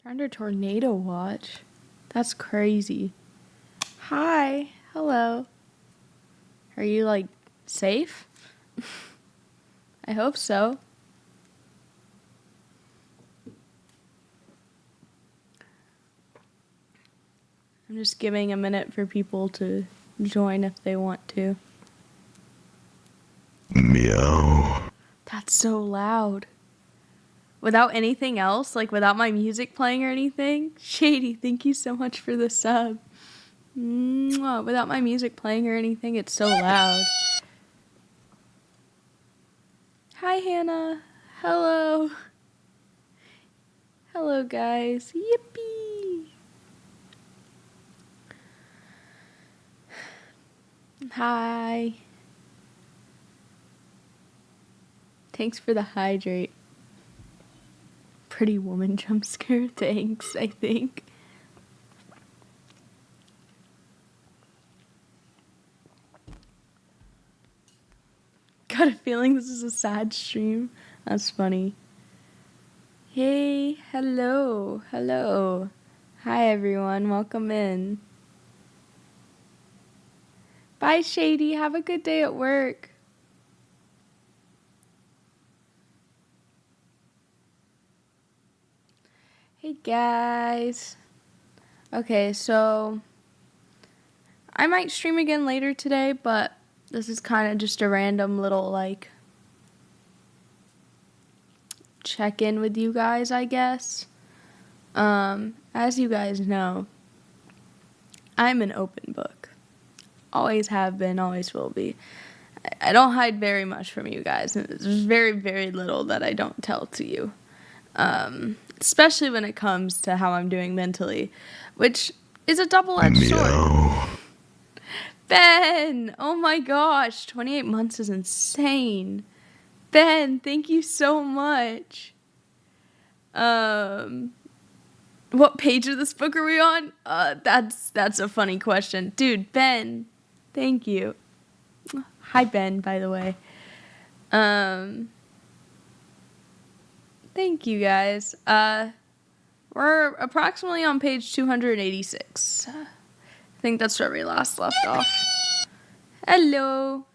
Under tornado watch? That's crazy. Hi. Hello. Are you, like, safe? I hope so. I'm just giving a minute for people to join if they want to. Meow. That's so loud. Without anything else, like without my music playing or anything. Shady, thank you so much for the sub. Mwah. Without my music playing or anything, it's so loud. Hi, Hannah. Hello. Hello, guys. Yippee. Hi. Thanks for the hydrate. Pretty woman jump scare. Thanks, I think. Got a feeling this is a sad stream. That's funny. Hey, hello, hello. Hi, everyone. Welcome in. Bye, Shady. Have a good day at work. Hey, guys. Okay, so I might stream again later today, but this is kind of just a random little, like, check-in with you guys, I guess. As you guys know, I'm an open book. Always have been, always will be. I don't hide very much from you guys. There's very, very little that I don't tell to you. Especially when it comes to how I'm doing mentally, which is a double-edged sword. Ben! Oh my gosh, 28 months is insane. Ben, thank you so much. What page of this book are we on? That's a funny question. Dude, Ben, thank you. Hi, Ben, by the way. Thank you, guys. We're approximately on page 286. I think that's where we last left off. Hello.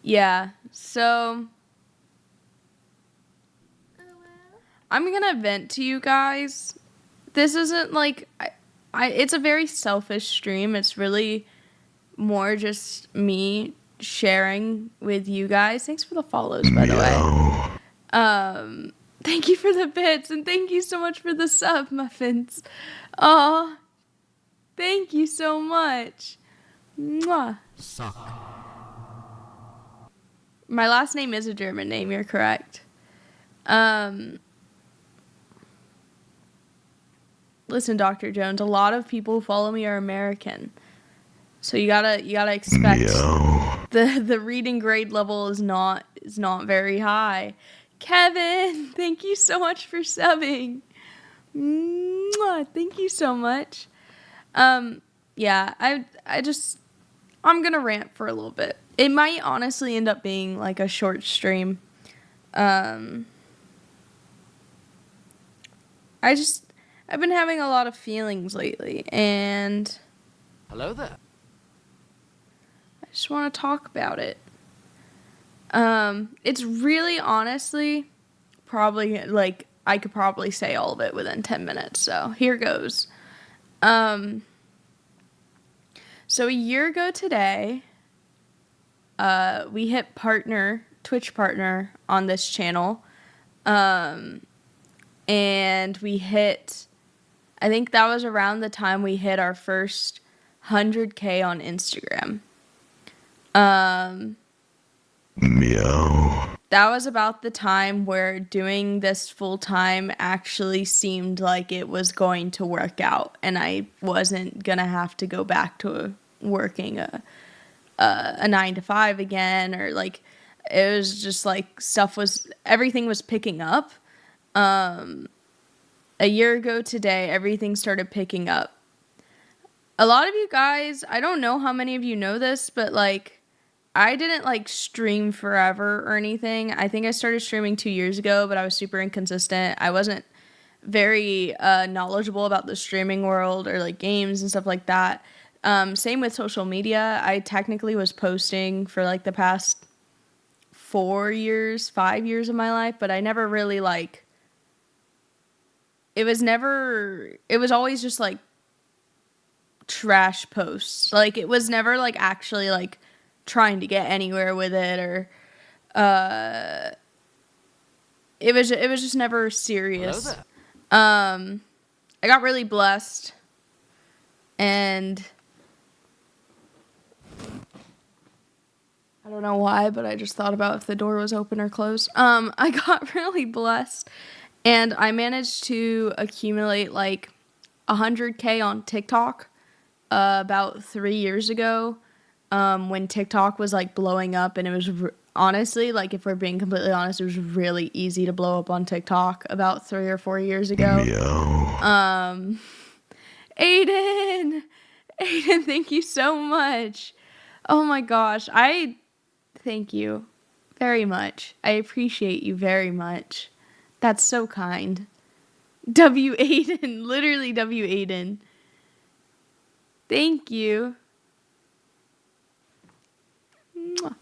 Yeah, so I'm gonna vent to you guys. This isn't like, it's a very selfish stream. It's really more just me sharing with you guys. Thanks for the follows, by the way. Thank you for the bits, and thank you so much for the sub, Muffins. Aw, thank you so much. Mwah. Suck. My last name is a German name, you're correct. Listen, Dr. Jones, a lot of people who follow me are American. So you gotta expect the reading grade level is not very high. Kevin, thank you so much for subbing. Mwah, thank you so much. Yeah, I'm gonna rant for a little bit. It might honestly end up being like a short stream. I've been having a lot of feelings lately, and Hello there. I just want to talk about it. It's really honestly probably like I could probably say all of it within 10 minutes. So here goes. So a year ago today, we hit Twitch partner on this channel. And we hit, I think that was around the time we hit our first 100K on Instagram. Meow. That was about the time where doing this full time actually seemed like it was going to work out, and I wasn't gonna have to go back to working a 9 to 5 again, or like it was just like everything was picking up. A year ago today, everything started picking up. A lot of you guys, I don't know how many of you know this, but like I didn't like stream forever or anything. I think I started streaming 2 years ago, but I was super inconsistent. I wasn't very knowledgeable about the streaming world or like games and stuff like that. Same with social media. I technically was posting for like the past 4 years, 5 years of my life, but I never really like, it was always just like trash posts. Like it was never like actually like trying to get anywhere with it, or it was just never serious. I got really blessed, and I don't know why, but I just thought about if the door was open or closed. I got really blessed, and I managed to accumulate like 100K on TikTok about 3 years ago, when TikTok was like blowing up, and it was honestly, like, if we're being completely honest, it was really easy to blow up on TikTok about 3 or 4 years ago. Aiden, thank you so much. Oh my gosh, thank you very much. I appreciate you very much. That's so kind. W. Aiden, literally W. Aiden. Thank you. Mwah.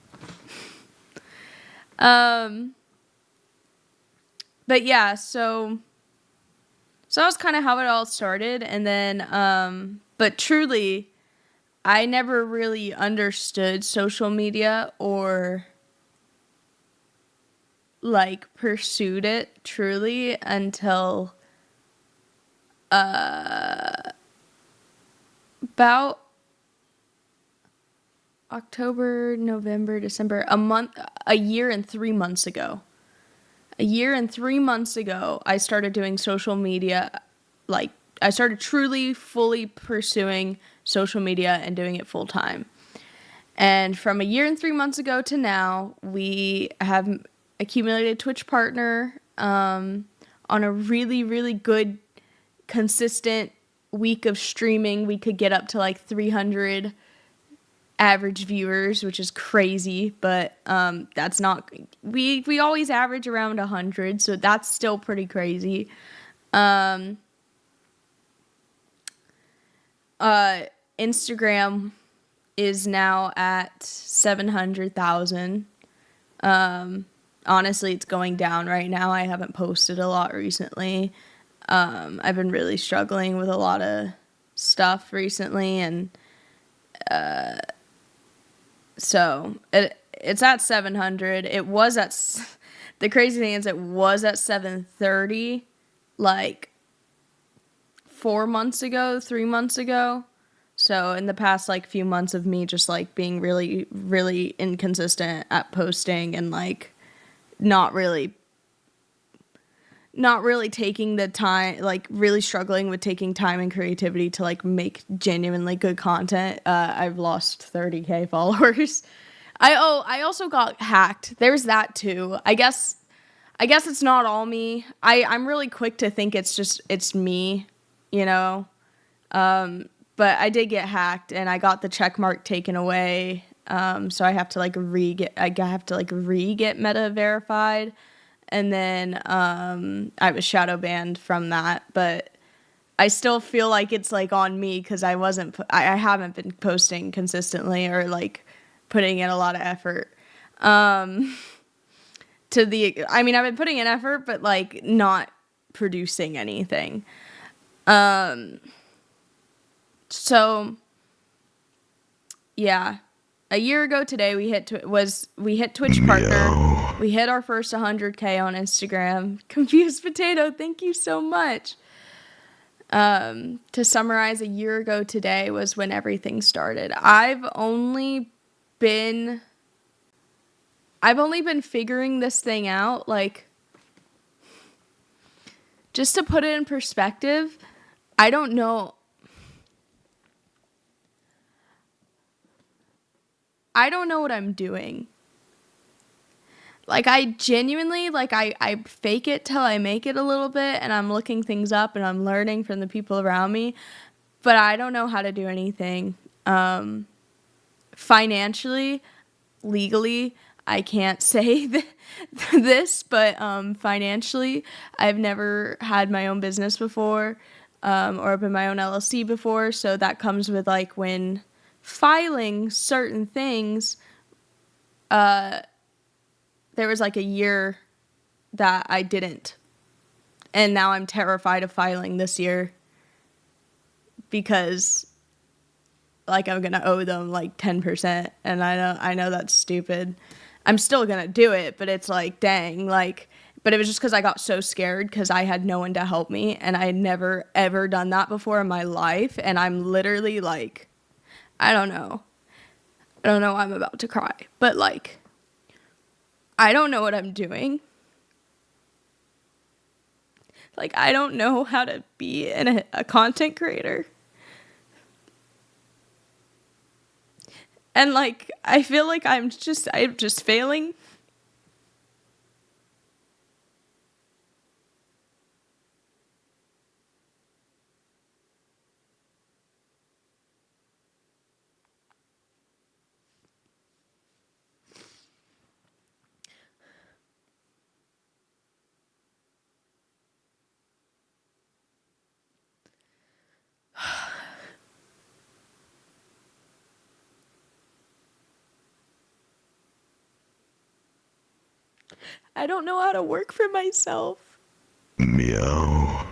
But yeah, so that was kind of how it all started, and then, but truly, I never really understood social media or like pursued it truly until about October, November, December, a year and 3 months ago. A year and 3 months ago, I started doing social media. Like, I started truly, fully pursuing social media and doing it full time. And from a year and 3 months ago to now, we have accumulated a Twitch partner on a really, really good, consistent week of streaming. We could get up to like 300 average viewers, which is crazy, but that's not, we always average around 100, so that's still pretty crazy. Instagram is now at 700,000. Honestly, it's going down right now. I haven't posted a lot recently. I've been really struggling with a lot of stuff recently, and so it's at 700. It was at, the crazy thing is it was at 730 like 4 months ago, 3 months ago. So in the past like few months of me just like being really, really inconsistent at posting, and like not really taking the time, like really struggling with taking time and creativity to like make genuinely good content, I've lost 30K followers. I also got hacked. There's that too. I guess it's not all me. I'm really quick to think it's me, you know. But I did get hacked, and I got the check mark taken away. So I have to like re-get meta verified. And then I was shadow banned from that, but I still feel like it's like on me because I haven't been posting consistently or like putting in a lot of effort. I've been putting in effort, but like not producing anything. So yeah. A year ago today, we hit Twitch partner. We hit our first 100K on Instagram. Confused Potato, thank you so much. To summarize, a year ago today was when everything started. I've only been figuring this thing out, like, just to put it in perspective, I don't know what I'm doing. Like, I genuinely, like, I fake it till I make it a little bit, and I'm looking things up, and I'm learning from the people around me, but I don't know how to do anything. Financially, legally, I can't say this, but financially, I've never had my own business before, or opened my own LLC before. So that comes with like when filing certain things, there was like a year that I didn't. And now I'm terrified of filing this year because like I'm gonna owe them like 10%, and I know that's stupid. I'm still gonna do it, but it's like, dang, like, but it was just because I got so scared because I had no one to help me, and I had never ever done that before in my life, and I'm literally like, I don't know, I'm about to cry, but like, I don't know what I'm doing. Like, I don't know how to be a content creator. And like, I feel like I'm just failing. I don't know how to work for myself. Meow.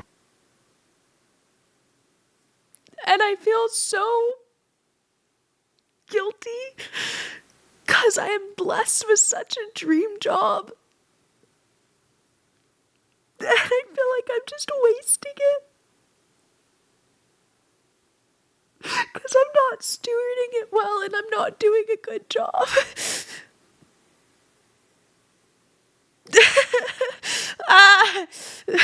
And I feel so guilty because I am blessed with such a dream job. And I feel like I'm just wasting it. Because I'm not stewarding it well and I'm not doing a good job.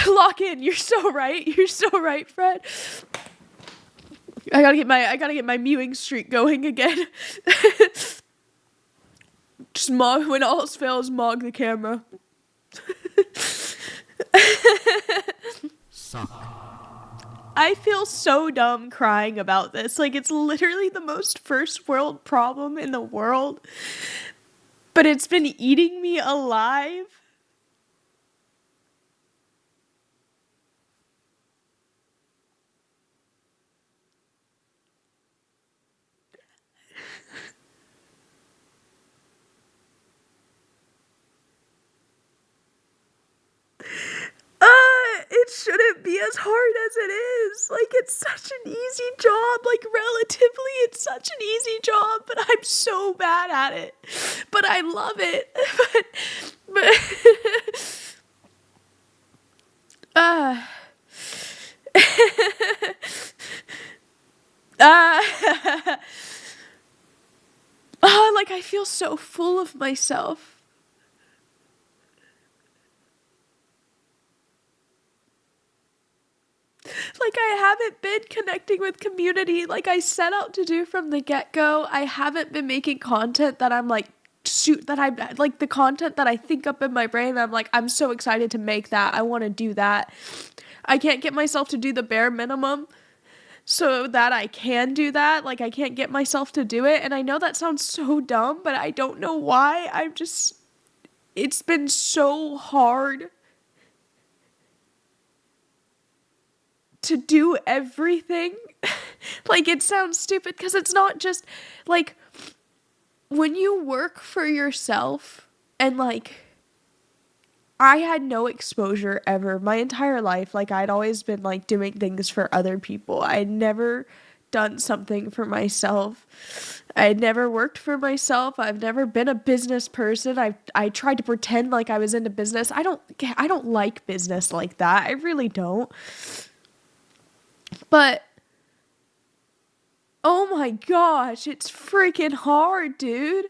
Lock in. You're so right. You're so right, Fred. I gotta get my mewing streak going again. Just mog when all else fails, mog the camera. I feel so dumb crying about this. Like, it's literally the most first world problem in the world. But it's been eating me alive. It shouldn't be as hard as it is. Like, it's such an easy job. Like, relatively, it's such an easy job, but I'm so bad at it. But I love it. uh, like, I feel so full of myself. Like, I haven't been connecting with community like I set out to do from the get-go. I haven't been making content that I'm like, that I'm like the content that I think up in my brain. I'm like, I'm so excited to make that. I want to do that. I can't get myself to do the bare minimum so that I can do that. Like, I can't get myself to do it. And I know that sounds so dumb, but I don't know why. It's been so hard to do everything. Like, it sounds stupid because it's not just like when you work for yourself, and like, I had no exposure ever my entire life. Like, I'd always been like doing things for other people. I'd never done something for myself. I had never worked for myself. I've never been a business person. I tried to pretend like I was into business. I don't like business like that. I really don't. But oh my gosh, it's freaking hard, dude.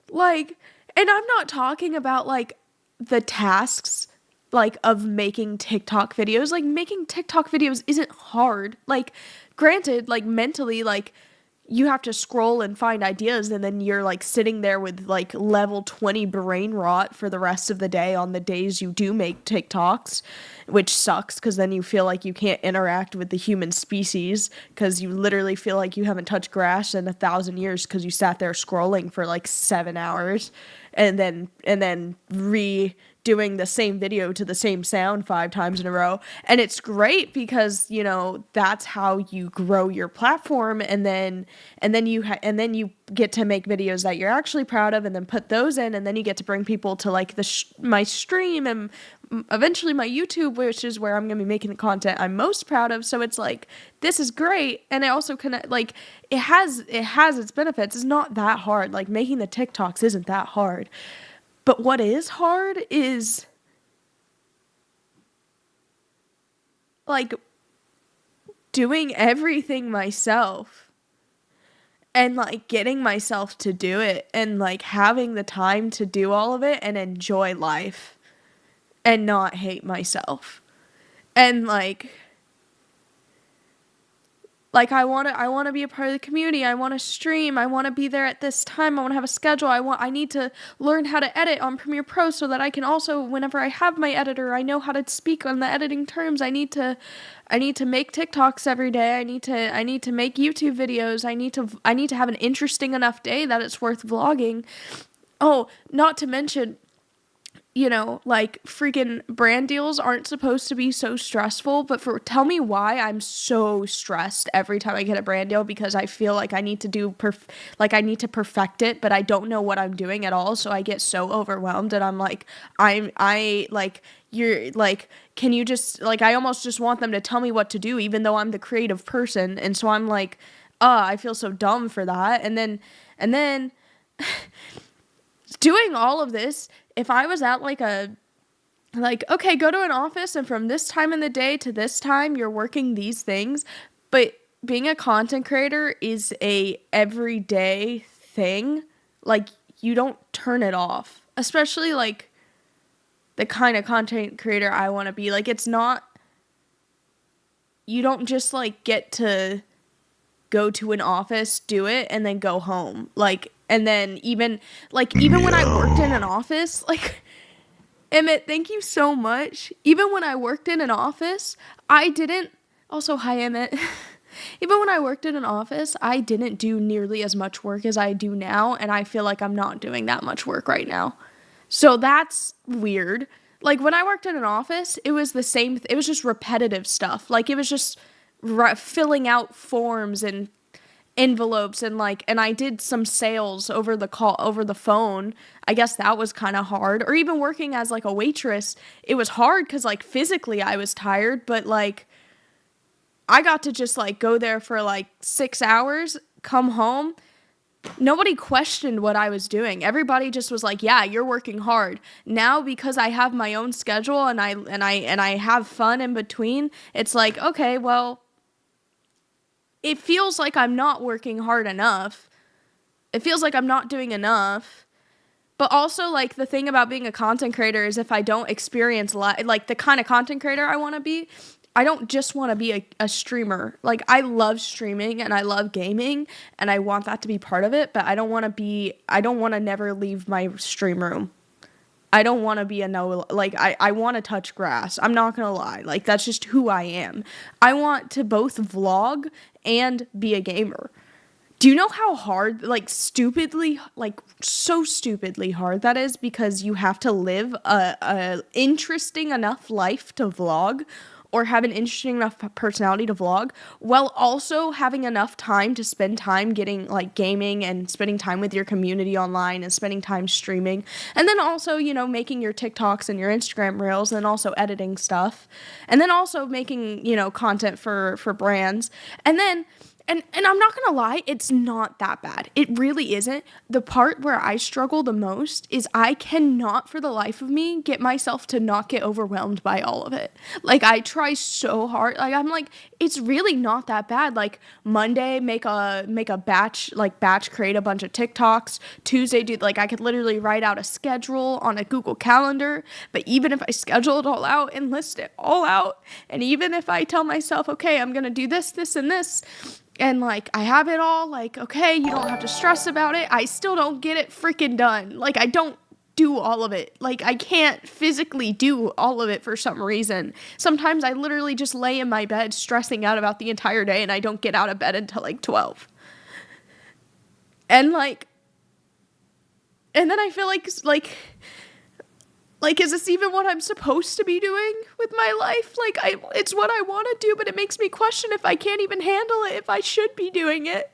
Like, and I'm not talking about like the tasks like of making TikTok videos. Like, making TikTok videos isn't hard. Like, granted, like mentally, like you have to scroll and find ideas, and then you're like sitting there with like level 20 brain rot for the rest of the day on the days you do make TikToks, which sucks because then you feel like you can't interact with the human species because you literally feel like you haven't touched grass in 1,000 years because you sat there scrolling for like 7 hours and then redoing the same video to the same sound 5 times in a row. And it's great because, you know, that's how you grow your platform, and then you get to make videos that you're actually proud of and then put those in, and then you get to bring people to like my stream and eventually my YouTube, which is where I'm going to be making the content I'm most proud of. So it's like, this is great. And it also like, it has its benefits. It's not that hard. Like, making the TikToks isn't that hard. But what is hard is like doing everything myself and like getting myself to do it and like having the time to do all of it and enjoy life and not hate myself. And like I want to be a part of the community. I want to stream. I want to be there at this time. I want to have a schedule. I need to learn how to edit on Premiere Pro so that I can also, whenever I have my editor, I know how to speak on the editing terms. I need to make TikToks every day. I need to make YouTube videos. I need to have an interesting enough day that it's worth vlogging. Oh, not to mention, you know, like, freaking brand deals aren't supposed to be so stressful, but tell me why I'm so stressed every time I get a brand deal, because I feel like I need to I need to perfect it, but I don't know what I'm doing at all, so I get so overwhelmed, and I'm like, you're like, can you just, like, I almost just want them to tell me what to do, even though I'm the creative person, and so I'm like, I feel so dumb for that, and then doing all of this, if I was at okay, go to an office and from this time in the day to this time, you're working these things. But being a content creator is a everyday thing. Like, you don't turn it off, especially like the kind of content creator I want to be. Like, it's not, you don't just like get to go to an office, do it, and then go home. Like, and then even when I worked in an office, like, Emmett, thank you so much. Even when I worked in an office, I didn't, also, hi, Emmett. Even when I worked in an office, I didn't do nearly as much work as I do now, and I feel like I'm not doing that much work right now. So that's weird. Like, when I worked in an office, it was the same, it was just repetitive stuff. Like, it was just filling out forms and envelopes and I did some sales over the phone. I guess that was kind of hard. Or even working as like a waitress, it was hard because like physically I was tired, but like I got to just like go there for like 6 hours, come home. Nobody questioned what I was doing. Everybody just was like, yeah, you're working hard. Now, because I have my own schedule and I have fun in between, it's like, okay, well, it feels like I'm not working hard enough. It feels like I'm not doing enough. But also, like, the thing about being a content creator is if I don't experience like the kind of content creator I want to be, I don't just want to be a streamer. Like, I love streaming and I love gaming and I want that to be part of it, but I don't want to never leave my stream room. I don't want to be I want to touch grass. I'm not going to lie. Like, that's just who I am. I want to both vlog and be a gamer. Do you know how hard, like, so stupidly hard that is? Because you have to live a interesting enough life to vlog, or have an interesting enough personality to vlog, while also having enough time to spend time getting like gaming and spending time with your community online and spending time streaming. And then also, you know, making your TikToks and your Instagram reels, and also editing stuff. And then also making, you know, content for brands. And then And I'm not gonna lie, it's not that bad. It really isn't. The part where I struggle the most is I cannot for the life of me get myself to not get overwhelmed by all of it. Like, I try so hard. Like, I'm like, it's really not that bad. Like, Monday, make a batch create a bunch of TikToks. Tuesday, I could literally write out a schedule on a Google Calendar. But even if I schedule it all out and list it all out, and even if I tell myself, okay, I'm gonna do this, this, and this, And, like, I have it all, like, okay, you don't have to stress about it. I still don't get it freaking done. Like, I don't do all of it. Like, I can't physically do all of it for some reason. Sometimes I literally just lay in my bed stressing out about the entire day and I don't get out of bed until, like, 12. And, like, and then I feel like, is this even what I'm supposed to be doing with my life? Like, it's what I want to do, but it makes me question if I can't even handle it, if I should be doing it.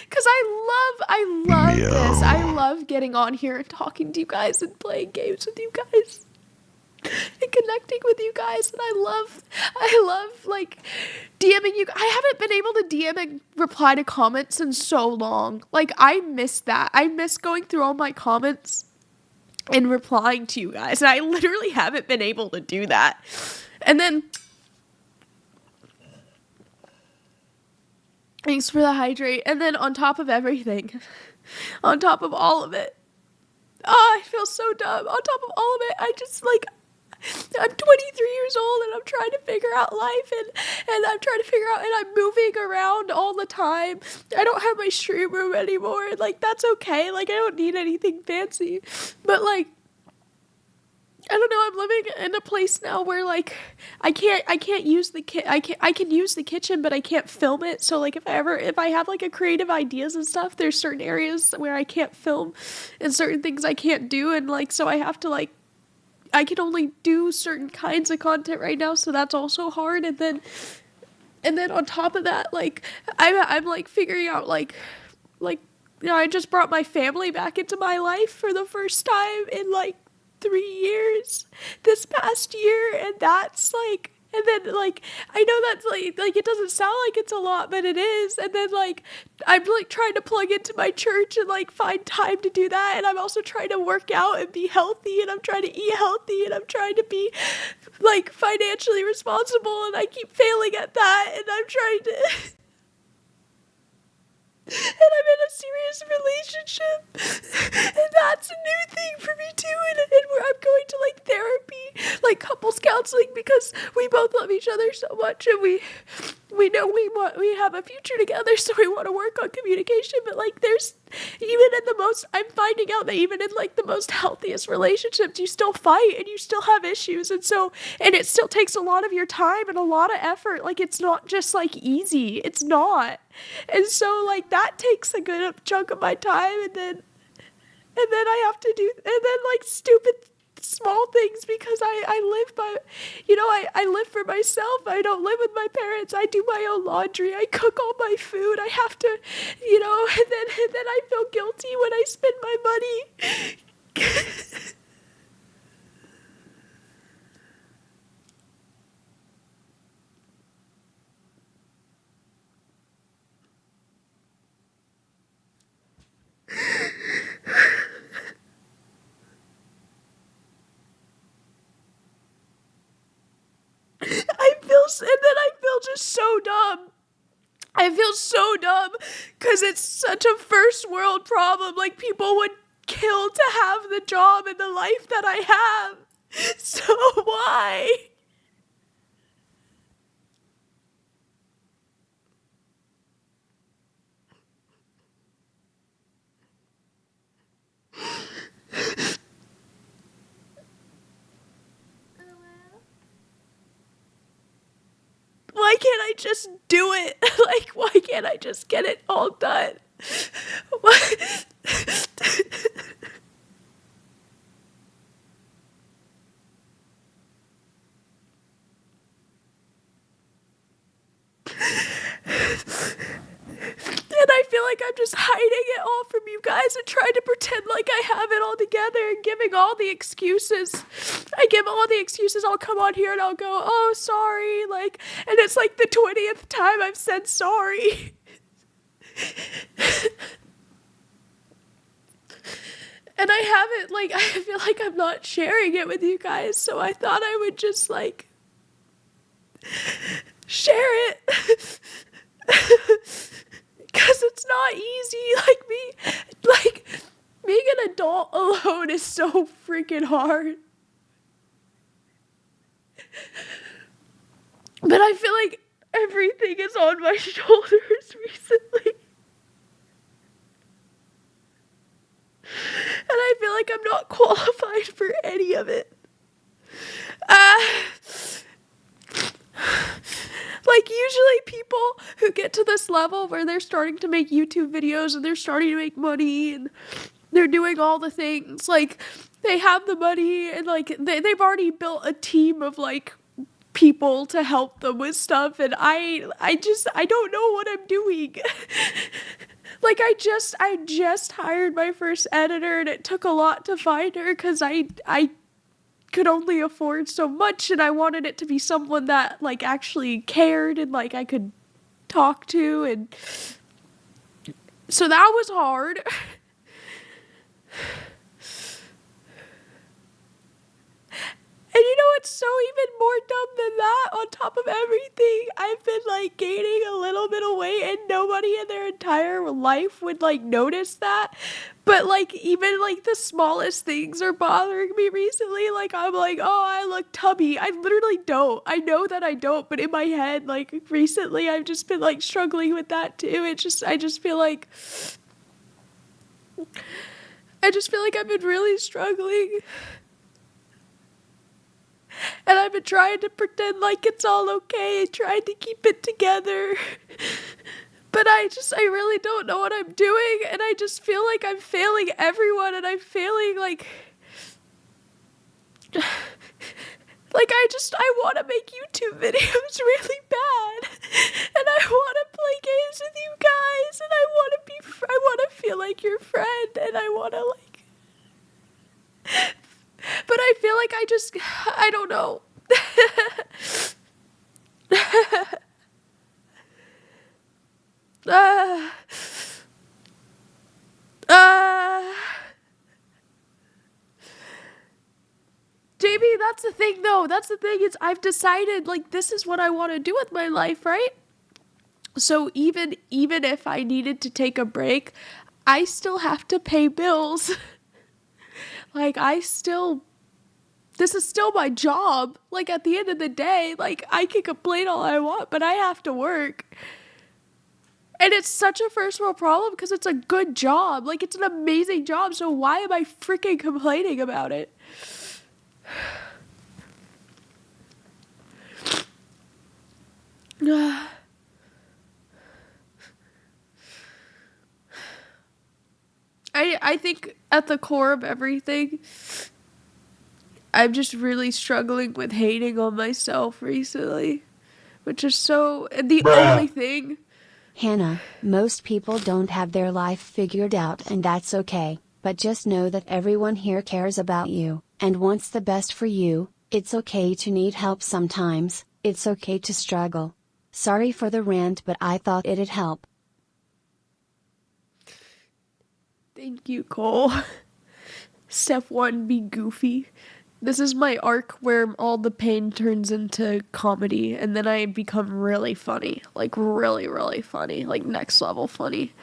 Because I love this. I love getting on here and talking to you guys and playing games with you guys. And connecting with you guys. And I love, like, DMing you. I haven't been able to DM and reply to comments in so long. Like, I miss that. I miss going through all my comments and replying to you guys. And I literally haven't been able to do that. And then, thanks for the hydrate. And then on top of everything, on top of all of it, oh, I feel so dumb. On top of all of it, I just, like, I'm 23 years old and I'm trying to figure out life and I'm trying to figure out, and I'm moving around all the time. I don't have my stream room anymore, and, like, that's okay. Like, I don't need anything fancy, but, like, I don't know, I'm living in a place now where, like, I can't use the I can use the kitchen, but I can't film it. So, like, if I have, like, a creative ideas and stuff, there's certain areas where I can't film and certain things I can't do, and, like, so I have to, like, I can only do certain kinds of content right now, so that's also hard. And then on top of that, like, I'm like figuring out, like, you know, I just brought my family back into my life for the first time in, like, 3 years this past year, and that's, like, and then, like, I know that's, like, it doesn't sound like it's a lot, but it is. And then, like, I'm, like, trying to plug into my church and, like, find time to do that, and I'm also trying to work out and be healthy, and I'm trying to eat healthy, and I'm trying to be, like, financially responsible, and I keep failing at that, and I'm trying to... And I'm in a serious relationship, and that's a new thing for me too, and I'm going to, like, therapy, like, couples counseling, because we both love each other so much, and we know we have a future together, so we want to work on communication. But, like, there's, even in the most, I'm finding out that even in, like, the most healthiest relationships, you still fight and you still have issues, and it still takes a lot of your time and a lot of effort. Like, it's not just, like, easy. It's not. And so, like, that takes a good chunk of my time, and then I have to do, and then, like, stupid small things, because I live by, you know, I live for myself. I don't live with my parents. I do my own laundry. I cook all my food. I have to, you know, and then I feel guilty when I spend my money. And then I feel just so dumb. I feel so dumb, because it's such a first world problem. Like, people would kill to have the job and the life that I have. So why? Why can't I just do it? Like, why can't I just get it all done? What? And I feel like I'm just hiding it all from you guys and trying to pretend like I have it all together and giving all the excuses. I give all the excuses. I'll come on here and I'll go, oh, sorry. Like, and it's like the 20th time I've said sorry. And I haven't, like, I feel like I'm not sharing it with you guys. So I thought I would just, like, share it. Because it's not easy. Being an adult alone is so freaking hard. And I feel like everything is on my shoulders recently. And I feel like I'm not qualified for any of it. Like, usually people who get to this level where they're starting to make YouTube videos and they're starting to make money and they're doing all the things, like, they have the money and, like, they've already built a team of, like, people to help them with stuff, and I don't know what I'm doing. Like, I just hired my first editor, and it took a lot to find her because I could only afford so much, and I wanted it to be someone that, like, actually cared and, like, I could talk to, and so that was hard. And you know what's so even more dumb than that? On top of everything, I've been, like, gaining a little bit of weight, and nobody in their entire life would, like, notice that. But, like, even, like, the smallest things are bothering me recently. Like, I'm like, oh, I look tubby. I literally don't. I know that I don't, but in my head, like, recently I've just been, like, struggling with that too. I just feel like I've been really struggling. And I've been trying to pretend like it's all okay, trying to keep it together. But I really don't know what I'm doing, and I just feel like I'm failing everyone, and I'm failing, like I want to make YouTube videos really bad, and I want to play games with you guys, and I want to feel like your friend, and I want to, like, but I feel like I don't know. JB, that's the thing though. That's the thing is I've decided, like, this is what I want to do with my life, right? So even if I needed to take a break, I still have to pay bills. Like, this is still my job. Like, at the end of the day, like, I can complain all I want, but I have to work. And it's such a first world problem because it's a good job. Like, it's an amazing job. So why am I freaking complaining about it? I think at the core of everything, I'm just really struggling with hating on myself recently, which is so, the only thing. Hannah, most people don't have their life figured out, and that's okay, but just know that everyone here cares about you, and wants the best for you. It's okay to need help sometimes, it's okay to struggle. Sorry for the rant, but I thought it'd help. Thank you, Cole. Step 1, be goofy. This is my arc where all the pain turns into comedy, and then I become really funny. Like, really, really funny. Like, next level funny.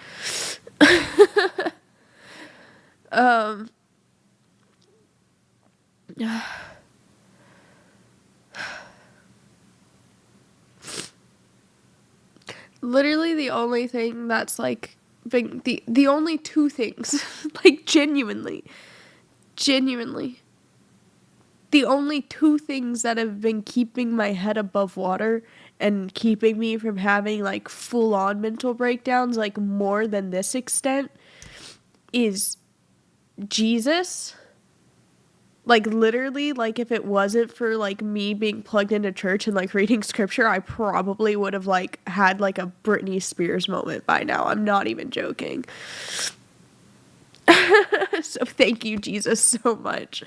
Literally the only thing that's, like, been the only two things, like, genuinely, the only two things that have been keeping my head above water and keeping me from having, like, full-on mental breakdowns, like, more than this extent, is Jesus. Like, literally, like, if it wasn't for, like, me being plugged into church and, like, reading scripture, I probably would have, like, had, like, a Britney Spears moment by now. I'm not even joking. So thank you, Jesus, so much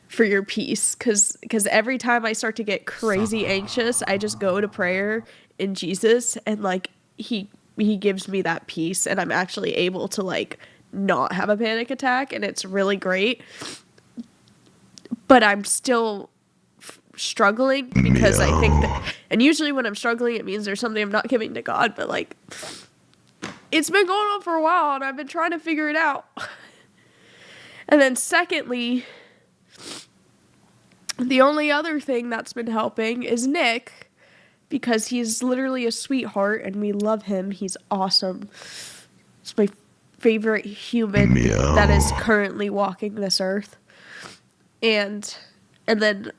for your peace, because every time I start to get crazy anxious, I just go to prayer in Jesus, and, like, he gives me that peace, and I'm actually able to, like, not have a panic attack, and it's really great. But I'm still struggling because I think that, and usually when I'm struggling, it means there's something I'm not giving to God, but, like, it's been going on for a while, and I've been trying to figure it out. And then secondly, the only other thing that's been helping is Nick, because he's literally a sweetheart and we love him. He's awesome. He's my favorite human that is currently walking this earth. And then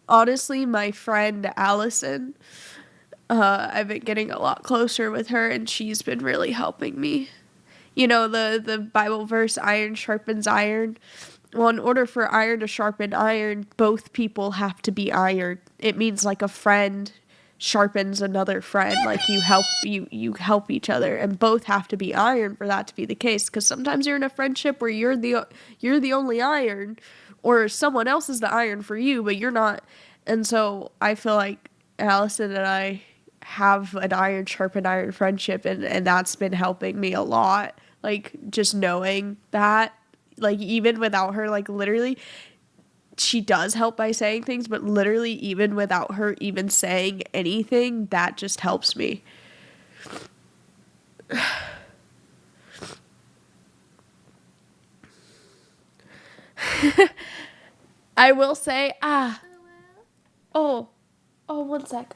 honestly, my friend Allison, I've been getting a lot closer with her, and she's been really helping me. You know, the Bible verse, iron sharpens iron. Well, in order for iron to sharpen iron, both people have to be iron. It means like a friend sharpens another friend, like you help each other, and both have to be iron for that to be the case. Because sometimes you're in a friendship where you're the only iron, or someone else is the iron for you, but you're not. And so I feel like Allison and I have an iron sharpen iron friendship, and that's been helping me a lot. Like, just knowing that, like, even without her, like, literally, she does help by saying things, but literally, even without her even saying anything, that just helps me. I will say, one sec.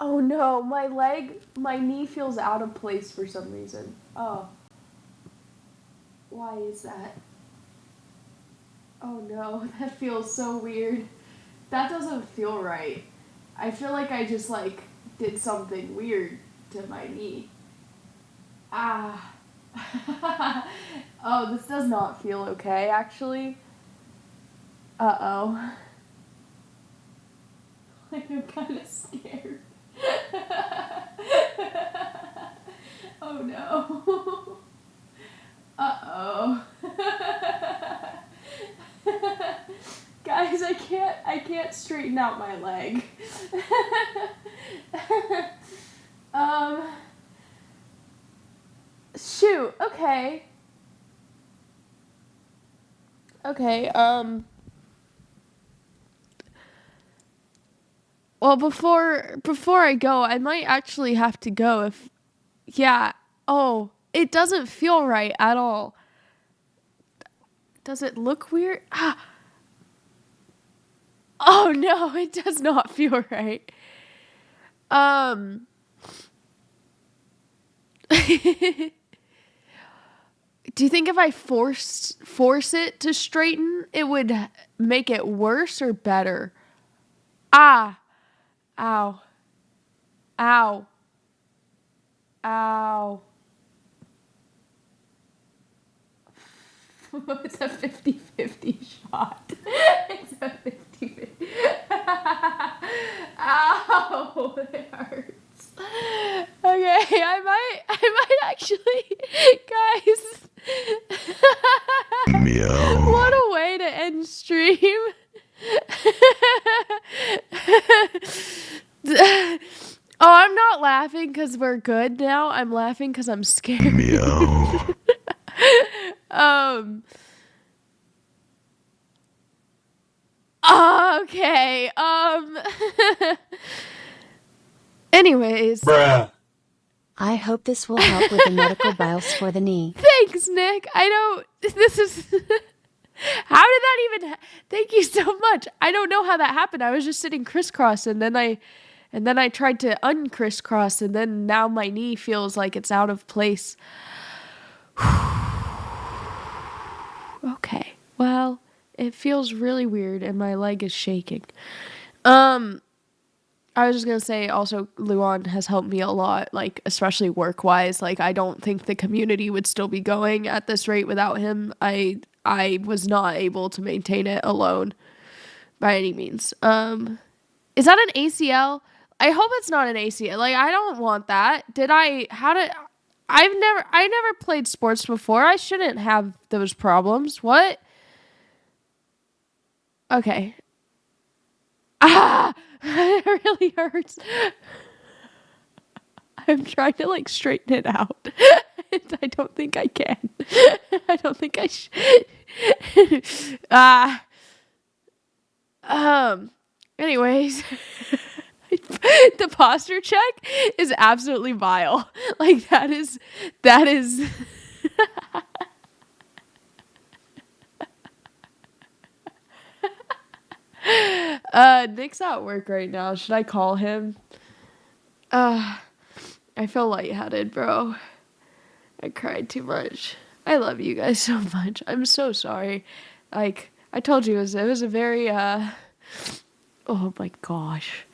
Oh no, my knee feels out of place for some reason. Oh. Why is that? Oh no, that feels so weird. That doesn't feel right. I feel like I just, like, did something weird to my knee. Ah. Oh, this does not feel okay, actually. Uh-oh. Like, I'm kind of scared. Oh no. Uh-oh. Guys, I can't straighten out my leg. Shoot, okay. Okay, well, before I go, I might actually have to go if, yeah, oh, it doesn't feel right at all. Does it look weird? Oh no, it does not feel right. Do you think if I force it to straighten, it would make it worse or better? Ah. Ow. Ow. Ow. It's a 50-50 shot. It's a 50-50. Ow, it hurts. Okay, I might actually, guys. Meow. What a way to end stream. Oh, I'm not laughing because we're good now. I'm laughing because I'm scared. Meow. Okay. Anyways. Bruh. I hope this will help with the medical bills for the knee. Thanks, Nick. I know this is. How did that even? Thank you so much. I don't know how that happened. I was just sitting crisscross, and then I tried to uncrisscross, and then now my knee feels like it's out of place. Okay. Well, it feels really weird, and my leg is shaking. I was just gonna say also, Luan has helped me a lot, like, especially work-wise. Like, I don't think the community would still be going at this rate without him. I was not able to maintain it alone by any means. Is that an ACL? I hope it's not an ACL. Like, I don't want that. I never played sports before. I shouldn't have those problems. What? Okay. Ah! It really hurts. I'm trying to, like, straighten it out. And I don't think I can. I don't think I should. Anyways. The posture check is absolutely vile. Like, that is Nick's at work right now. Should I call him? I feel lightheaded, bro. I cried too much. I love you guys so much. I'm so sorry. Like, I told you, it was a very, oh my gosh.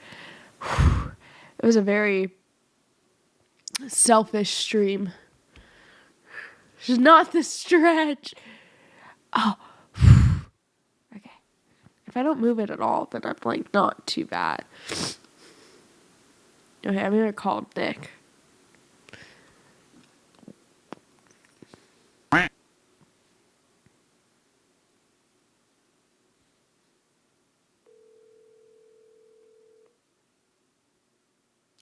It was a very selfish stream. It's not the stretch. Oh. Okay. If I don't move it at all, then I'm, like, not too bad. Okay, I'm gonna call Nick.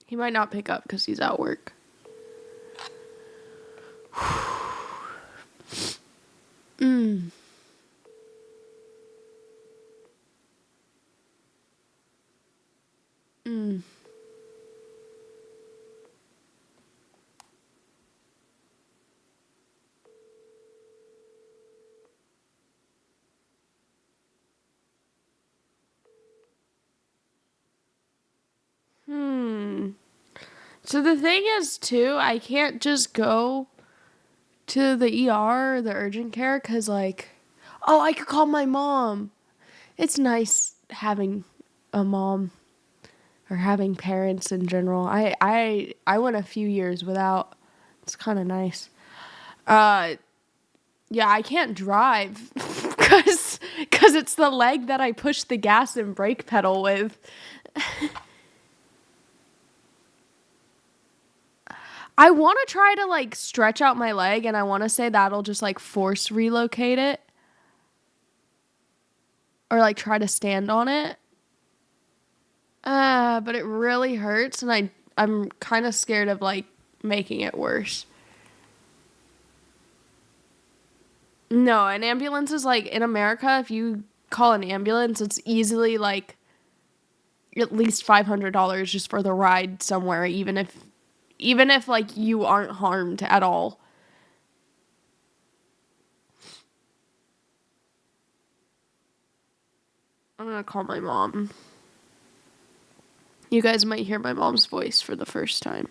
He might not pick up because he's at work. Mm. Mm. So the thing is, too, I can't just go to the ER, the urgent care, because, like, oh, I could call my mom. It's nice having a mom or having parents in general. I went a few years without. It's kind of nice. Yeah, I can't drive because it's the leg that I push the gas and brake pedal with. I want to try to, like, stretch out my leg, and I want to say that'll just, like, force relocate it. Or, like, try to stand on it. But it really hurts, and I'm kind of scared of, like, making it worse. No, an ambulance is, like, in America, if you call an ambulance, it's easily, like, at least $500 just for the ride somewhere, even if like you aren't harmed at all. I'm gonna call my mom. You guys might hear my mom's voice for the first time.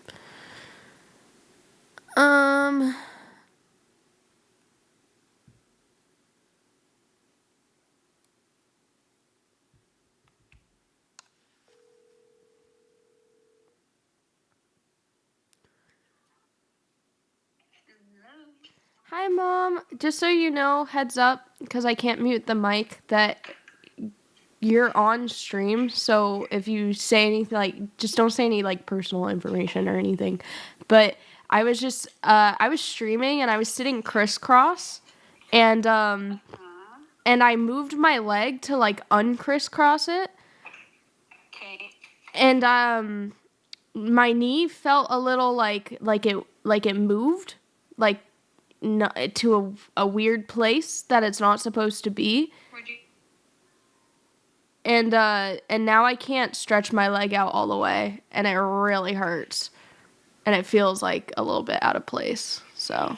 Hi, Mom. Just so you know, heads up, because I can't mute the mic, that you're on stream. So if you say anything, like, just don't say any, like, personal information or anything. But I was just, I was streaming and I was sitting crisscross, and I moved my leg to, like, uncrisscross it. Okay. And my knee felt a little like it moved, like, no, to a weird place that it's not supposed to be. Where'd you? And now I can't stretch my leg out all the way, and it really hurts, and it feels like a little bit out of place. So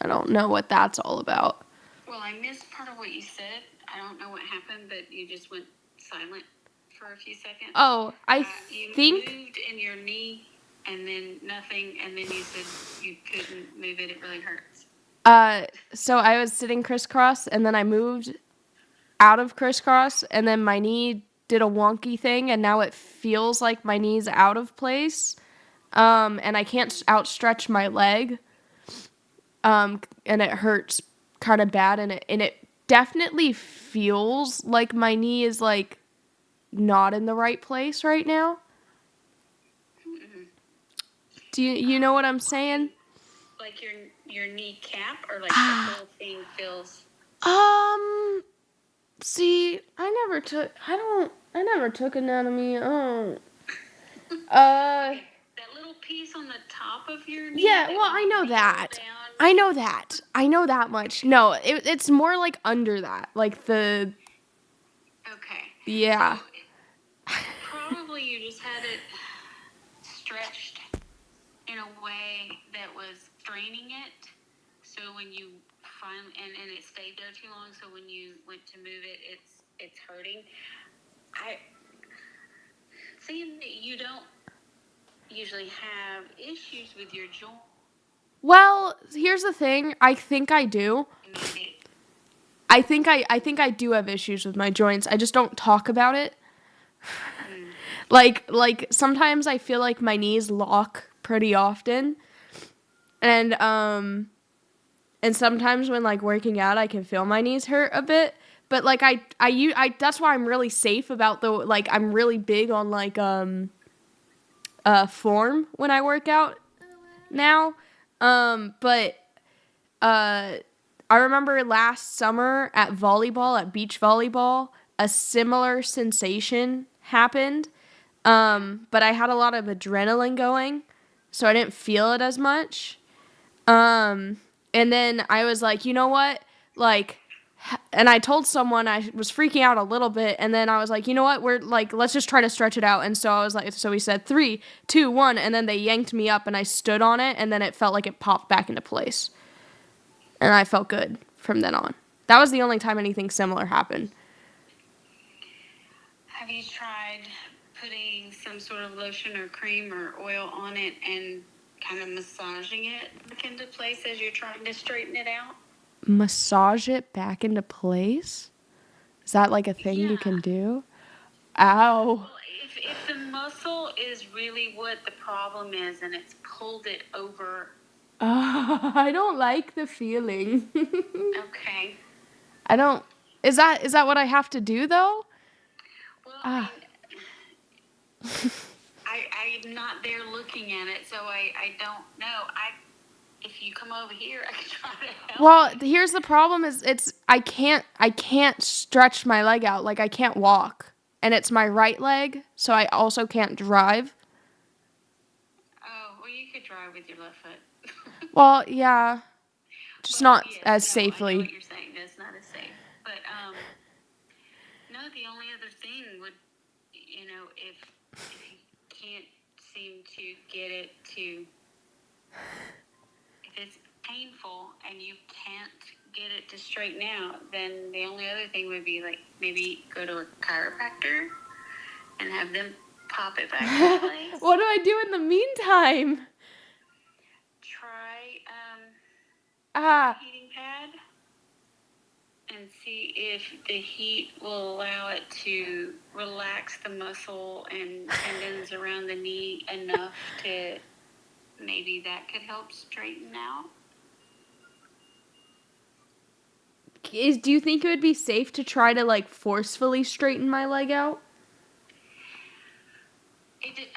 I don't know what that's all about. Well, I missed part of what you said. I don't know what happened, but you just went silent for a few seconds. Oh, you think moved in your knee, and then nothing, and then you said you couldn't move it. It really hurts. So I was sitting crisscross, and then I moved out of crisscross, and then my knee did a wonky thing, and now it feels like my knee's out of place. And I can't outstretch my leg. And it hurts kind of bad, and it definitely feels like my knee is, like, not in the right place right now. Mm-hmm. Do you know what I'm saying? Like your kneecap, or like the whole thing feels. See, I never took anatomy. Oh. That little piece on the top of your knee. Yeah, well, I know that. I know that much. No, it's more like under that. Like the. Okay. Yeah. So probably you just had it stretched in a way that was straining it. So when you finally, and it stayed there too long, so when you went to move it, it's hurting. seeing that you don't usually have issues with your joint. Well, here's the thing. I think I do. I think I do have issues with my joints. I just don't talk about it. Like sometimes I feel like my knees lock pretty often. And sometimes when like working out, I can feel my knees hurt a bit. But like I that's why I'm really safe about I'm really big on like form when I work out now. But I remember last summer at beach volleyball, a similar sensation happened. But I had a lot of adrenaline going, so I didn't feel it as much. And then I was like, you know what? Like, and I told someone I was freaking out a little bit, and then I was like, you know what? We're like, let's just try to stretch it out. And so I was like, so we said 3, 2, 1, and then they yanked me up, and I stood on it, and then it felt like it popped back into place. And I felt good from then on. That was the only time anything similar happened. Have you tried putting some sort of lotion or cream or oil on it and kind of massaging it back into place as you're trying to straighten it out? Massage it back into place? Is that like a thing you can do? Ow. Well, if the muscle is really what the problem is and it's pulled it over. I don't like the feeling. Okay. I don't. Is that what I have to do though? Well, I mean, I'm not there looking at it, so I don't know. If you come over here, I can try to help. Well, here's the problem: is I can't stretch my leg out. Like I can't walk, and it's my right leg, so I also can't drive. Oh, well, you could drive with your left foot. Well, yeah, just Well, not yes, as no, safely. I know what you're saying. That's not as safe. But no, the only other thing would, if you can't seem to get it to, if it's painful and you can't get it to straighten out, then the only other thing would be like maybe go to a chiropractor and have them pop it back in place. What do I do in the meantime? Try heating pad and see if the heat will allow it to relax the muscle and tendons around the knee enough to maybe that could help straighten out. Do you think it would be safe to try to like forcefully straighten my leg out? I don't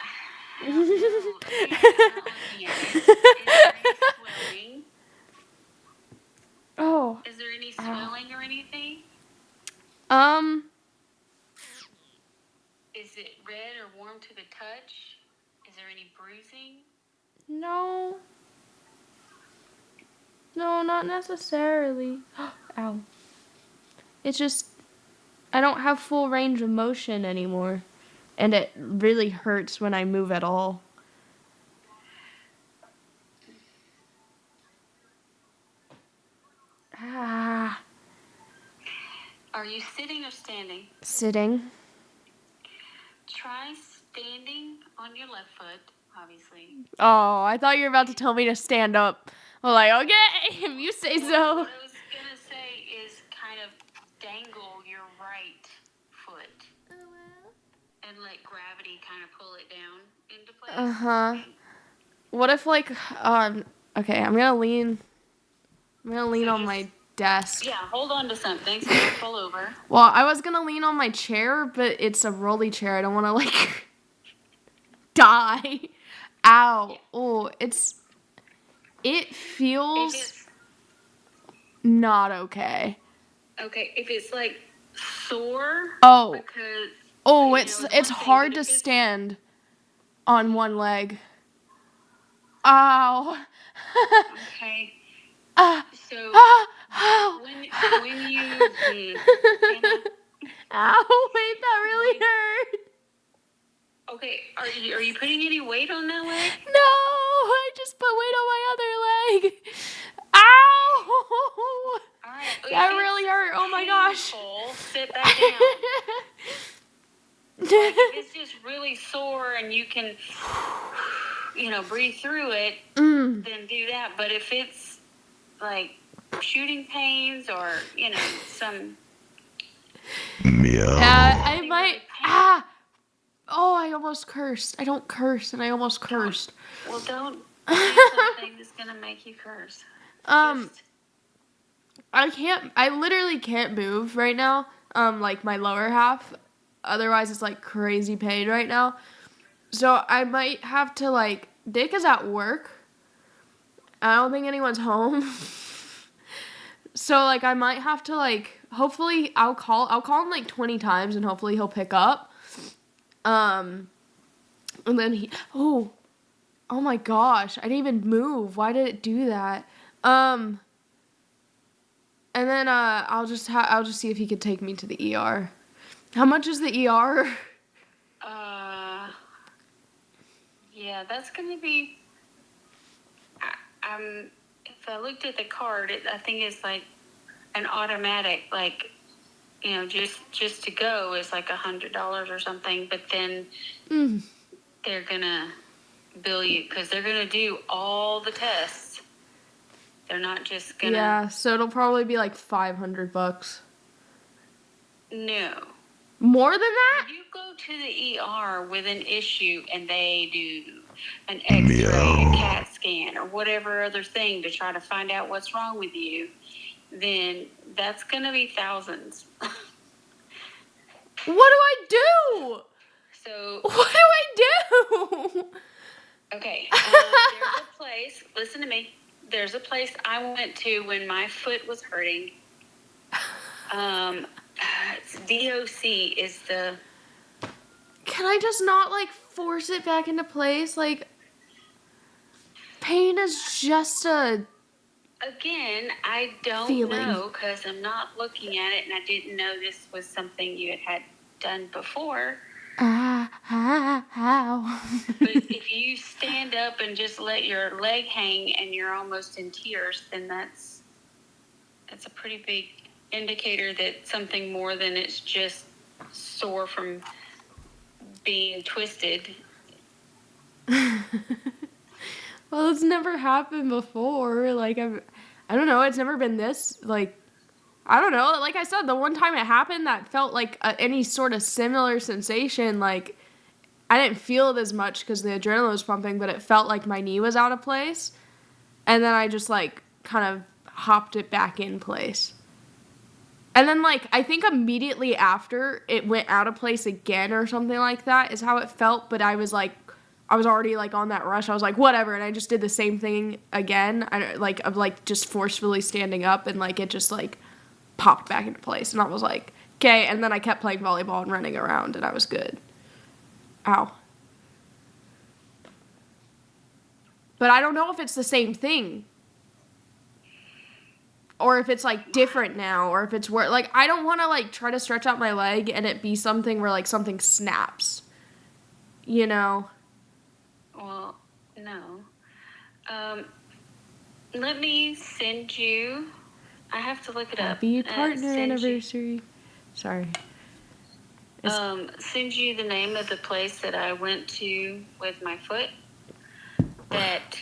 know. See, I'm not looking at it. Is there any swelling? Oh. Is there any swelling or anything? Is it red or warm to the touch? Is there any bruising? No. No, not necessarily. Ow. It's just I don't have full range of motion anymore, and it really hurts when I move at all. Ah. Are you sitting or standing? Sitting. Try standing on your left foot, obviously. Oh, I thought you were about to tell me to stand up. I'm like, okay, if you say so. What I was going to say is kind of dangle your right foot and let gravity kind of pull it down into place. Uh-huh. What if like, okay, I'm gonna lean on my desk. Yeah, hold on to something so you don't fall over. Well, I was gonna lean on my chair, but it's a rolly chair. I don't want to like die. Ow. Yeah. Oh, it feels not okay. Okay, if it's like sore. Oh. Because, it's hard to stand on one leg. Ow. Okay. So Ow. when you Ow, wait, that really hurt. Okay, are you putting any weight on that leg? No, I just put weight on my other leg. Ow. All right. That really hurt. Oh my gosh. Sit back down. Like, if it's just really sore and you can, breathe through it, then do that. But if it's like shooting pains or, some... Meow. I might... Oh, I almost cursed. I don't curse, and I almost cursed. Well, don't do something that's going to make you curse. I literally can't move right now, like my lower half. Otherwise, it's like crazy pain right now. So I might have to, like, Dick is at work. I don't think anyone's home. So, like, I might have to, like, hopefully I'll call him like 20 times and hopefully he'll pick up. And then oh my gosh, I didn't even move. Why did it do that? And then I'll just see if he could take me to the ER. How much is the ER? Yeah, that's going to be... if I looked at the card, I think it's like an automatic, like, just to go is like $100 or something. But then they're going to bill you because they're going to do all the tests. They're not just going to... Yeah, so it'll probably be like $500. No. More than that? If you go to the ER with an issue and they do an X-ray, a CAT scan, or whatever other thing to try to find out what's wrong with you, then that's going to be thousands. What do I do? So... What do I do? Okay, there's a place, listen to me, there's a place I went to when my foot was hurting. It's DOC is the... Can I just not, like, force it back into place? Like, pain is just a... Again, I don't know because I'm not looking at it and I didn't know this was something you had done before. How? But if you stand up and just let your leg hang and you're almost in tears, then that's a pretty big indicator that something more than it's just sore from being twisted. Well, it's never happened before. Like, I don't know. It's never been this, like, I don't know. Like I said, the one time it happened that felt like any sort of similar sensation, like, I didn't feel it as much because the adrenaline was pumping, but it felt like my knee was out of place. And then I just, like, kind of hopped it back in place. And then, like, I think immediately after it went out of place again or something like that is how it felt. But I was already, like, on that rush. I was like, whatever. And I just did the same thing again. Of just forcefully standing up and, like, it just, like, popped back into place. And I was like, okay. And then I kept playing volleyball and running around and I was good. Ow. But I don't know if it's the same thing. Or if it's, like, different now. Or if it's where, like, I don't want to, like, try to stretch out my leg and it be something where, like, something snaps. You know? Well, no. Let me send you... I have to look it up. Happy partner anniversary. Sorry. Send you the name of the place that I went to with my foot. That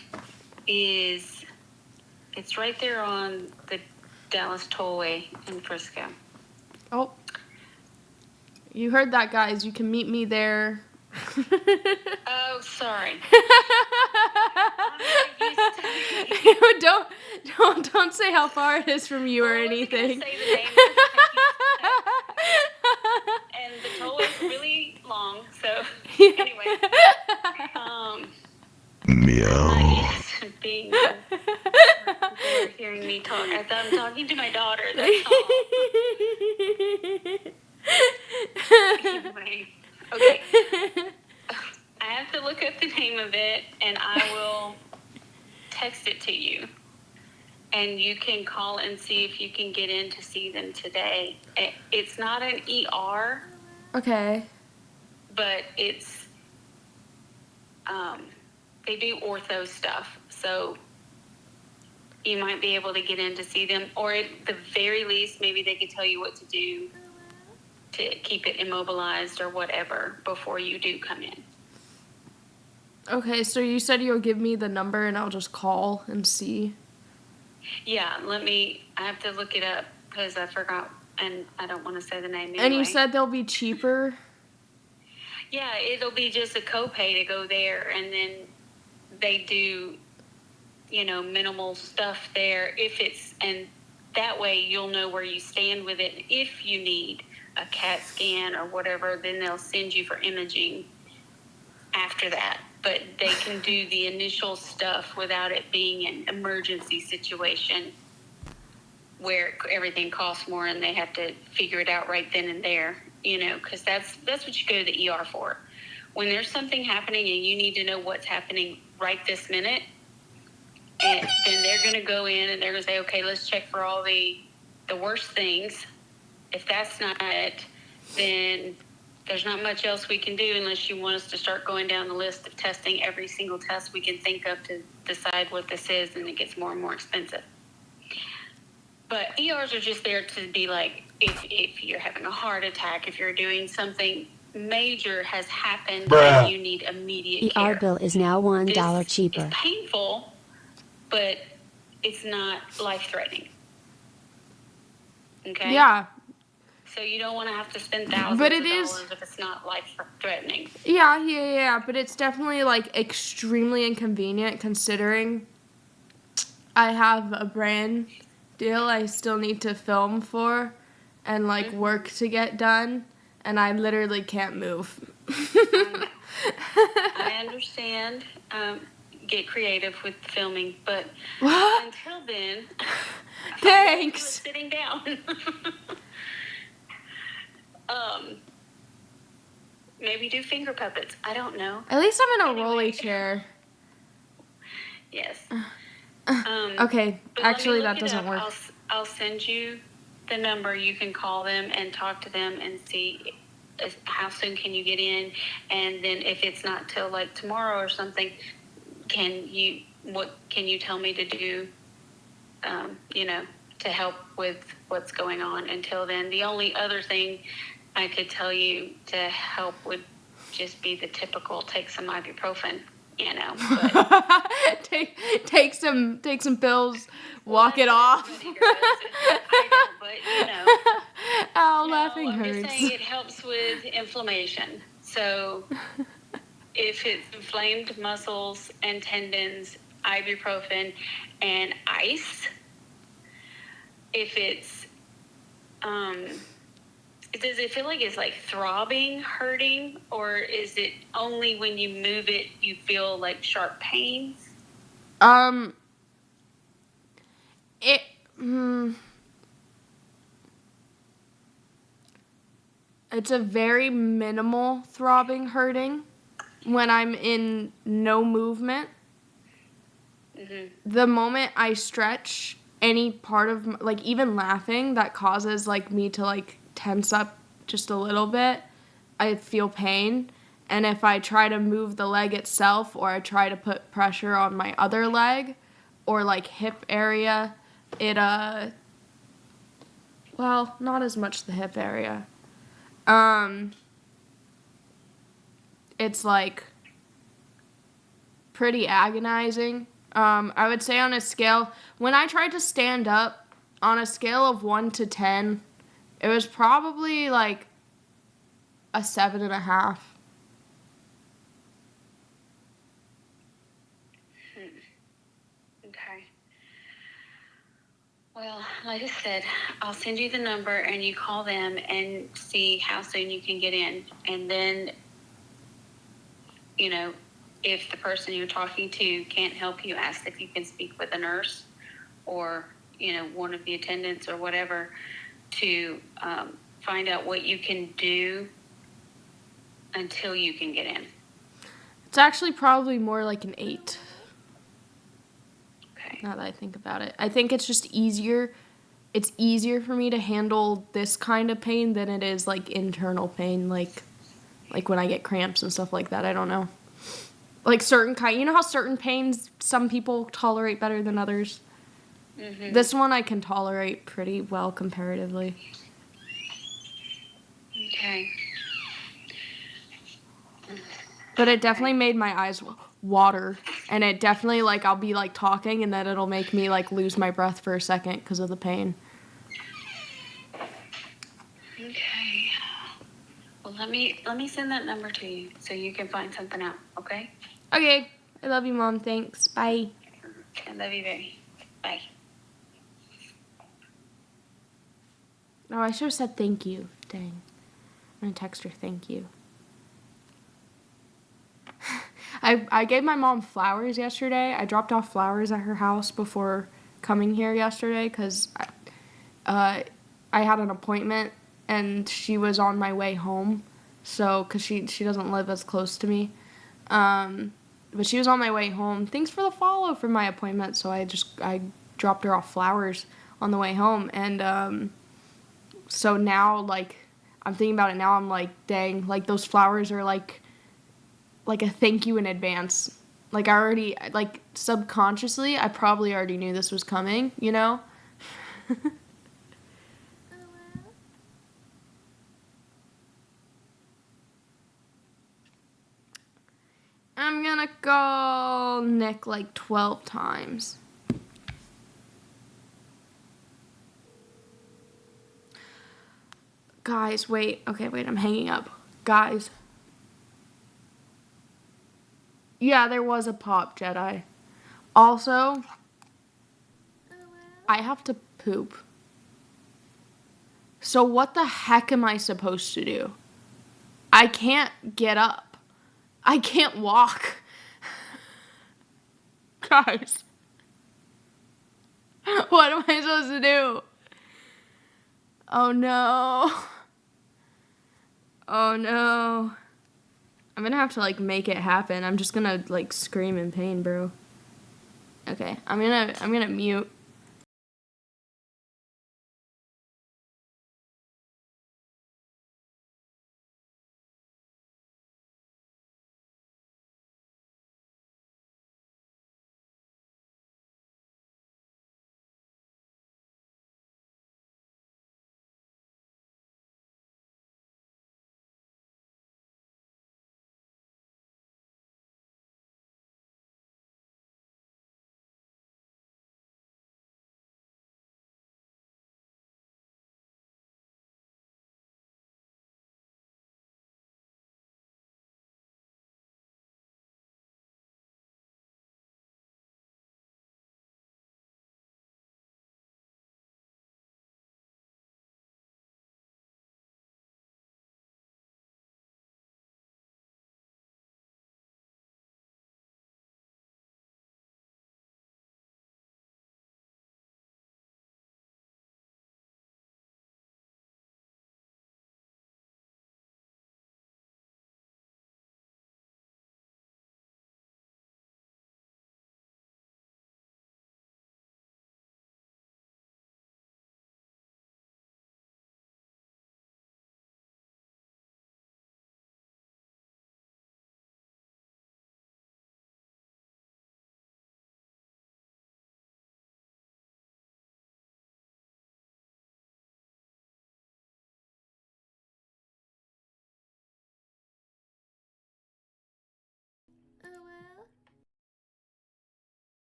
is... It's right there on the Dallas Tollway in Frisco. Oh. You heard that, guys. You can meet me there. Oh, sorry. Don't say how far it is from you or anything. Say the name of and the toll is really long, so anyway. Meow. I'm not used to being hearing me talk. I thought I'm talking to my daughter, that's all. Anyway, okay. I have to look up the name of it, and I will text it to you. And you can call and see if you can get in to see them today. It's not an ER. Okay. But it's, they do ortho stuff. So you might be able to get in to see them. Or at the very least, maybe they could tell you what to do to keep it immobilized or whatever before you do come in. Okay, so you said you'll give me the number and I'll just call and see. Yeah, I have to look it up because I forgot and I don't want to say the name anyway. And you said they'll be cheaper? Yeah, it'll be just a copay to go there, and then they do, minimal stuff there and that way you'll know where you stand with it. If you need a CAT scan or whatever, then they'll send you for imaging after that. But they can do the initial stuff without it being an emergency situation where everything costs more and they have to figure it out right then and there, because that's what you go to the ER for. When there's something happening and you need to know what's happening right this minute, and then they're going to go in and they're going to say, okay, let's check for all the worst things. If that's not it, then there's not much else we can do unless you want us to start going down the list of testing every single test we can think of to decide what this is, and it gets more and more expensive. But ERs are just there to be like, if you're having a heart attack, if you're doing something major has happened and you need immediate care. ER bill is now $1 This cheaper. is painful, but it's not life-threatening. Okay? Yeah. So you don't want to have to spend thousands But of it is- dollars if it's not life-threatening. Yeah, but it's definitely, like, extremely inconvenient considering I have a brand deal I still need to film for and, like, work to get done, and I literally can't move. I understand. Get creative with filming, but What? until then, Thanks. sitting down. Maybe do finger puppets. I don't know. At least I'm in a rolly chair. Yes. Okay, But let me actually look that it doesn't up. work. I'll send you the number. You can call them and talk to them and see how soon can you get in, and then if it's not till like tomorrow or something, what can you tell me to do? To help with what's going on. Until then, the only other thing I could tell you to help would just be the typical take some ibuprofen. But take some pills, walk it off. I don't, but Ow, no, laughing I'm hurts. just saying it helps with inflammation. So if it's inflamed muscles and tendons, ibuprofen and ice. If it's, does it feel like it's like throbbing, hurting, or is it only when you move it you feel like sharp pains? It's a very minimal throbbing hurting when I'm in no movement. Mm-hmm. The moment I stretch any part of, like, even laughing, that causes, like, me to, like, tense up just a little bit, I feel pain. And if I try to move the leg itself, or I try to put pressure on my other leg, or, like, hip area, well, not as much the hip area. It's, like, pretty agonizing. I would say on a scale, when I tried to stand up, on a scale of 1 to 10, it was probably like a 7.5. Okay. Well, like I said, I'll send you the number and you call them and see how soon you can get in. And then, if the person you're talking to can't help you, ask if you can speak with a nurse or, one of the attendants or whatever to find out what you can do until you can get in. It's actually probably more like an 8. Okay. Now that I think about it. I think it's just easier. It's easier for me to handle this kind of pain than it is like internal pain, like when I get cramps and stuff like that. I don't know. Like certain kind, you know how certain pains some people tolerate better than others? Mm-hmm. This one I can tolerate pretty well comparatively. Okay. But it definitely made my eyes water, and it definitely, like, I'll be, like, talking, and then it'll make me, like, lose my breath for a second because of the pain. Okay. Well, let me send that number to you so you can find something out, okay? Okay. I love you, Mom. Thanks. Bye. I love you very. Bye. Oh, I should have said thank you. Dang. I'm going to text her thank you. I gave my mom flowers yesterday. I dropped off flowers at her house before coming here yesterday because I had an appointment and she was on my way home. So, because she doesn't live as close to me. But she was on my way home. Thanks for the follow for my appointment. So I dropped her off flowers on the way home. And so now, like, I'm thinking about it now. I'm like, dang, like, those flowers are like a thank you in advance. Like, I already, like, subconsciously, I probably already knew this was coming, you know? I'm gonna call Nick like 12 times. Guys, wait. Okay, wait, I'm hanging up. Guys. Yeah, there was a pop, Jedi. Also, I have to poop. So what the heck am I supposed to do? I can't get up. I can't walk. Guys. What am I supposed to do? Oh no. Oh no. I'm gonna have to, like, make it happen. I'm just gonna, like, scream in pain, bro. Okay, I'm gonna mute.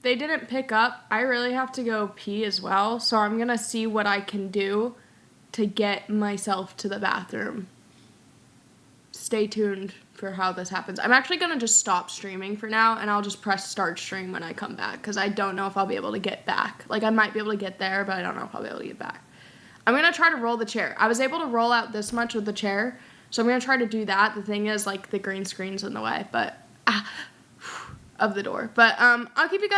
They didn't pick up. I really have to go pee as well, so I'm gonna see what I can do to get myself to the bathroom. Stay tuned for how this happens. I'm actually gonna just stop streaming for now, and I'll just press start stream when I come back, because I don't know if I'll be able to get back. Like, I might be able to get there, but I don't know if I'll be able to get back. I'm gonna try to roll the chair. I was able to roll out this much with the chair, so I'm gonna try to do that. The thing is, like, the green screen's in the way, but of the door. But I'll keep you guys